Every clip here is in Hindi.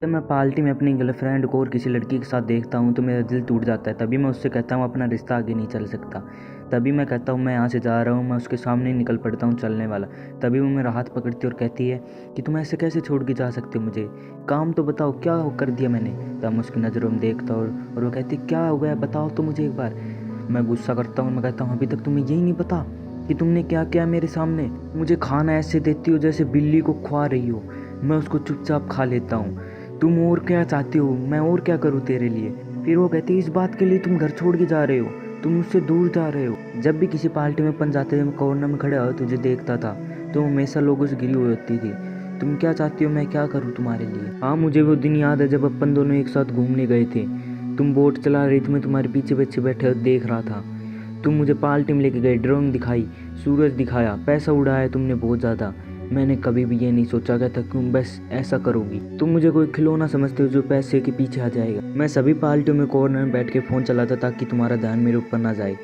जब मैं पार्टी में अपनी गर्लफ्रेंड को और किसी लड़की के साथ देखता हूँ तो मेरा दिल टूट जाता है। तभी मैं उससे कहता हूँ अपना रिश्ता आगे नहीं चल सकता। तभी मैं कहता हूँ मैं यहाँ से जा रहा हूँ, मैं उसके सामने ही निकल पड़ता हूँ चलने वाला। तभी वो मेरा हाथ पकड़ती है और कहती है कि तुम ऐसे कैसे छोड़ के जा सकते हो मुझे, काम तो बताओ क्या कर दिया मैंने। तब मैं उसकी नज़रों में देखता हूँ और वो कहती क्या हो गया बताओ तो मुझे एक बार। मैं गुस्सा करता हूँ, मैं कहता हूँ अभी तक तुम्हें यही नहीं पता कि तुमने क्या किया मेरे सामने। मुझे खाना ऐसे देती हो जैसे बिल्ली को खुआ रही हो, मैं उसको चुपचाप खा लेता हूँ। तुम और क्या चाहती हो, मैं और क्या करूँ तेरे लिए। फिर वो कहती है इस बात के लिए तुम घर छोड़ के जा रहे हो, तुम मुझसे दूर जा रहे हो। जब भी किसी पार्टी में अपन जाते थे मैं कॉर्नर में खड़ा हो तुझे देखता था, तुम हमेशा लोगों से घिरी हुई होती थी। तुम क्या चाहती हो मैं क्या करूँ तुम्हारे लिए। हाँ मुझे वो दिन याद है जब अपन दोनों एक साथ घूमने गए थे। तुम बोट चला रही थी, मैं तुम्हारे पीछे पीछे बैठे देख रहा था। तुम मुझे पार्टी में लेके गए, ड्रोन दिखाई, सूरज दिखाया, पैसा उड़ाया तुमने बहुत ज़्यादा। मैंने कभी भी ये नहीं सोचा था कि तुम बस ऐसा करोगी। तुम मुझे कोई खिलौना समझते हो जो पैसे के पीछे आ जाएगा। मैं सभी पार्टियों में कॉर्नर में बैठ के फ़ोन चलाता ताकि तुम्हारा ध्यान मेरे ऊपर ना जाए।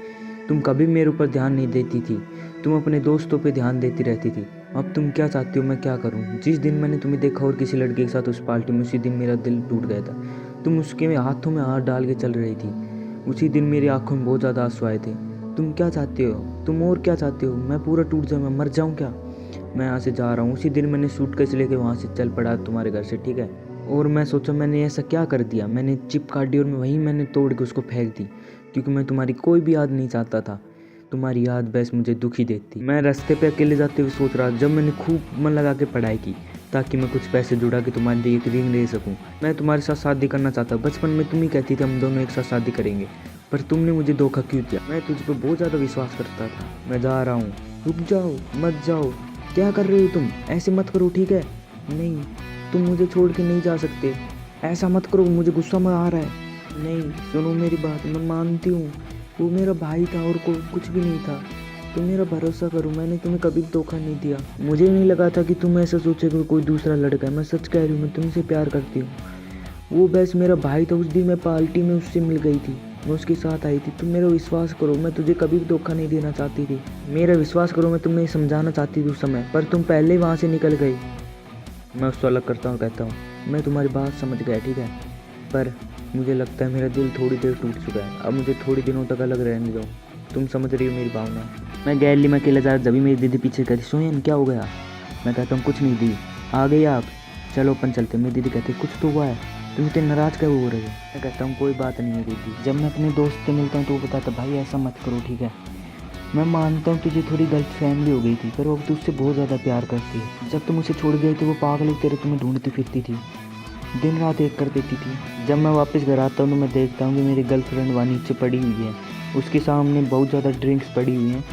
तुम कभी मेरे ऊपर ध्यान नहीं देती थी, तुम अपने दोस्तों पे ध्यान देती रहती थी। अब तुम क्या चाहती हो मैं क्या करूं। जिस दिन मैंने तुम्हें देखा और किसी लड़के के साथ उस पार्टी में, उसी दिन मेरा दिल टूट गया था। तुम उसके हाथों में हाथ डाल के चल रही थी, उसी दिन मेरी आंखों में बहुत ज़्यादा आंसू आए थे। तुम क्या चाहते हो, तुम और क्या चाहते हो, मैं पूरा टूट जाऊँ, मैं मर जाऊँ क्या। मैं यहाँ से जा रहा हूँ। उसी दिन मैंने सूटकेस लेके वहाँ से चल पड़ा तुम्हारे घर से, ठीक है। और मैं सोचा मैंने ऐसा क्या कर दिया, मैंने चिप काट दी और मैं वहीं मैंने तोड़ के उसको फेंक दी, क्योंकि मैं तुम्हारी कोई भी याद नहीं चाहता था। तुम्हारी याद बस मुझे दुखी देती। मैं रास्ते पे अकेले जाते हुए सोच रहा, जब मैंने खूब मन लगा के पढ़ाई की ताकि मैं कुछ पैसे जुड़ा के तुम्हारे लिए एक रिंग ले सकूं। मैं तुम्हारे साथ शादी करना चाहता। बचपन में तुम ही कहती थी हम दोनों एक साथ शादी करेंगे, पर तुमने मुझे धोखा क्यों दिया। मैं तुझ पर बहुत ज़्यादा विश्वास करता था। मैं जा रहा हूँ, रुक जाओ मत जाओ। क्या कर रहे हो तुम, ऐसे मत करो ठीक है। नहीं, तुम मुझे छोड़ के नहीं जा सकते, ऐसा मत करो, मुझे गुस्सा में आ रहा है। नहीं सुनो मेरी बात, मैं मानती हूँ वो मेरा भाई था और कुछ भी नहीं था। तुम मेरा भरोसा करो, मैंने तुम्हें कभी धोखा नहीं दिया। मुझे नहीं लगा था कि तुम ऐसा सोचोगे कोई दूसरा लड़का है। मैं सच कह रही हूँ, मैं तुमसे प्यार करती हूँ। वो बस मेरा भाई था। उस दिन मैं पार्टी में उससे मिल गई थी, मैं उसके साथ आई थी। तुम मेरा विश्वास करो, मैं तुझे कभी भी धोखा नहीं देना चाहती थी। मेरा विश्वास करो, मैं तुम्हें समझाना चाहती थी उस समय, पर तुम पहले ही वहाँ से निकल गई। मैं उसको अलग करता हूँ, कहता हूँ मैं तुम्हारी बात समझ गया ठीक है, पर मुझे लगता है मेरा दिल थोड़ी देर टूट चुका है। अब मुझे थोड़ी दिनों तक अलग रहने दो। तुम समझ रही हो मेरी भावना। मैं गैलरी में अकेला जा रहा, जभी मेरी दीदी पीछे कहती सोहन क्या हो गया। मैं कहता हूँ कुछ नहीं दी, आ गई आप, चलो अपन चलते। मेरी दीदी कहती कुछ तो हुआ है, तुम इतने नाराज़ क्या हो रहे हो। मैं कहता हूँ कोई बात नहीं है दीदी। जब मैं अपने दोस्त से मिलता हूँ तो वो बताता भाई ऐसा मत करो ठीक है। मैं मानता हूँ तुझे थोड़ी गलत फहमी हो गई थी, पर वो तुझसे बहुत ज़्यादा प्यार करती है। जब तुम उसे छोड़ गई थी वो पागल की तरह तुम्हें ढूंढती फिरती थी, दिन रात एक कर देती थी। जब मैं वापस घर आता हूँ तो मैं देखता हूँ कि मेरी गर्लफ्रेंड वहाँ नीचे पड़ी हुई है, उसके सामने बहुत ज़्यादा ड्रिंक्स पड़ी हुई हैं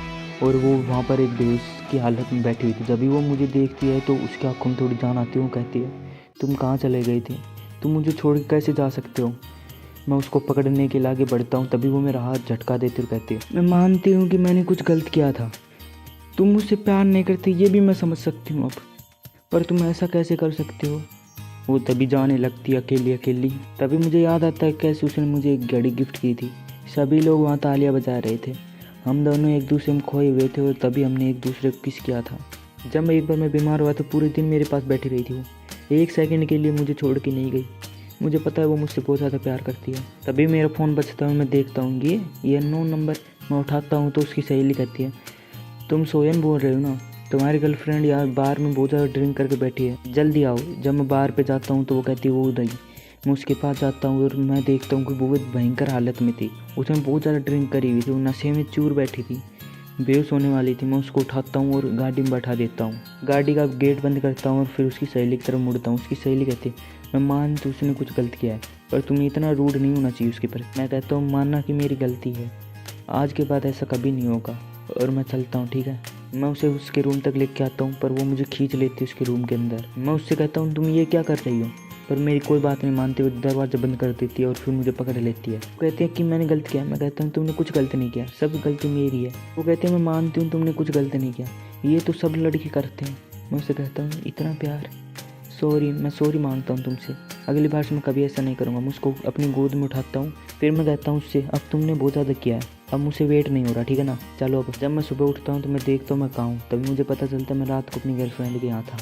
और वो वहाँ पर एक बेहोश की हालत में बैठी हुई थी। जब भी वो मुझे देखती है तो उसकी आँखों में थोड़ी जान आती है। वो कहती है तुम कहाँ चले गए थे, तुम मुझे छोड़ के कैसे जा सकते हो। मैं उसको पकड़ने के लिए आगे बढ़ता हूँ, तभी वो मेरा हाथ झटका देती और कहती है मैं मानती हूँ कि मैंने कुछ गलत किया था, तुम मुझसे प्यार नहीं करती ये भी मैं समझ सकती हूँ अब, पर तुम ऐसा कैसे कर सकते हो। वो तभी जाने लगती अकेली अकेली। तभी मुझे याद आता है कैसे उसने मुझे एक घड़ी गिफ्ट की थी। सभी लोग वहाँ तालियां बजा रहे थे, हम दोनों एक दूसरे में खोए हुए थे और तभी हमने एक दूसरे को किस किया था। जब एक बार मैं बीमार हुआ तो पूरे दिन मेरे पास बैठी रही थी। वो एक सेकंड के लिए मुझे छोड़ के नहीं गई। मुझे पता है वो मुझसे बहुत ज़्यादा प्यार करती है। तभी मेरा फ़ोन बजता है, मैं देखता हूँ ये अननोन नंबर। मैं उठाता हूँ तो उसकी सहेली कहती है तुम सोयन बोल रहे हो ना, तुम्हारी गर्लफ्रेंड यार बार में बहुत ज़्यादा ड्रिंक करके बैठी है, जल्दी आओ। जब मैं बार पे जाता हूँ तो वो कहती है वो उधर ही। मैं उसके पास जाता हूँ और मैं देखता हूँ कि वो बहुत भयंकर हालत में थी। उसने बहुत ज़्यादा ड्रिंक करी हुई थी, वो नशे में चूर बैठी थी, बेहोश होने वाली थी। मैं उसको उठाता हूँ और गाड़ी में बैठा देता हूँ, गाड़ी का गेट बंद करता हूँ और फिर उसकी सहेली की तरफ मुड़ता हूँ। उसकी सहेली कहती है मैं मानती हूँ उसने कुछ गलत किया है, पर तुम्हें इतना रूड नहीं होना चाहिए उसके पर। मैं कहता हूँ मानना कि मेरी गलती है, आज के बाद ऐसा कभी नहीं होगा, और मैं चलता हूँ ठीक है। मैं उसे उसके रूम तक लेके आता हूँ, पर वो मुझे खींच लेती है उसके रूम के अंदर। मैं उससे कहता हूँ तुम ये क्या कर रही हो, पर मेरी कोई बात नहीं मानती। वो दरवाज़ा बंद कर देती है और फिर मुझे पकड़ लेती है। वो कहती है कि मैंने गलत किया। मैं कहता हूँ तुमने कुछ गलत नहीं किया, सब गलती मेरी है। वो कहती है मैं मानती हूँ तुमने कुछ गलत नहीं किया, ये तो सब लड़के करते हैं। मैं उससे कहता हूँ इतना प्यार, सॉरी, मैं सॉरी मांगता हूँ तुमसे, अगली बार से मैं कभी ऐसा नहीं करूँगा। मैं उसको अपनी गोद में उठाता हूँ, फिर मैं कहता हूँ उससे अब तुमने बहुत ज़्यादा किया है, अब मुझसे वेट नहीं हो रहा ठीक है ना, चलो अब। जब मैं सुबह उठता हूँ तो मैं देखता हूँ मैं कहाँ हूँ। तभी मुझे पता चलता है मैं रात को अपनी गर्लफ्रेंड के यहाँ था।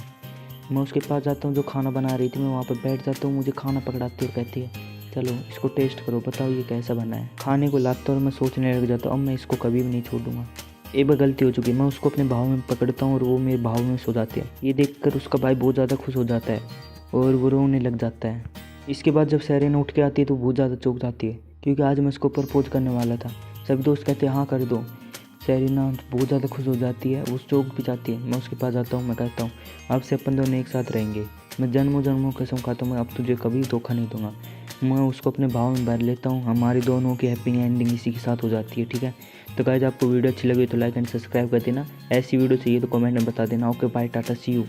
मैं उसके पास जाता हूँ जो खाना बना रही थी, मैं वहाँ पर बैठ जाता हूँ, मुझे खाना पकड़ाती और कहती है चलो इसको टेस्ट करो, बताओ ये कैसा बना है। खाने को लाता और मैं सोचने लग जाता हूँ अब मैं इसको कभी भी नहीं छोड़ूंगा, एक बार गलती हो चुकी है। मैं उसको अपने भाव में पकड़ता हूँ और वो मेरे भाव में सो जाती है। ये देखकर उसका भाई बहुत ज़्यादा खुश हो जाता है और वो रोने लग जाता है। इसके बाद जब सेरेना उठ के आती है तो बहुत ज़्यादा चौंक जाती है क्योंकि आज मैं उसको प्रपोज करने वाला था। सभी दोस्त कहते हैं हाँ कर दो। सेरेना बहुत ज़्यादा खुश हो जाती है, वो चौंक भी जाती है। मैं उसके पास जाता हूँ, मैं कहता हूँ अब से अपन दोनों एक साथ रहेंगे, मैं जन्मों जन्मों कसम खाता हूँ मैं अब तुझे कभी धोखा नहीं दूंगा। मैं उसको अपने भाव में भर लेता हूँ, हमारी दोनों की हैप्पी एंडिंग इसी के साथ हो जाती है। ठीक है, तो गाइस आपको वीडियो अच्छी लगी तो लाइक एंड सब्सक्राइब कर देना। ऐसी वीडियो चाहिए तो कमेंट में बता देना। Okay bye, tata, see you.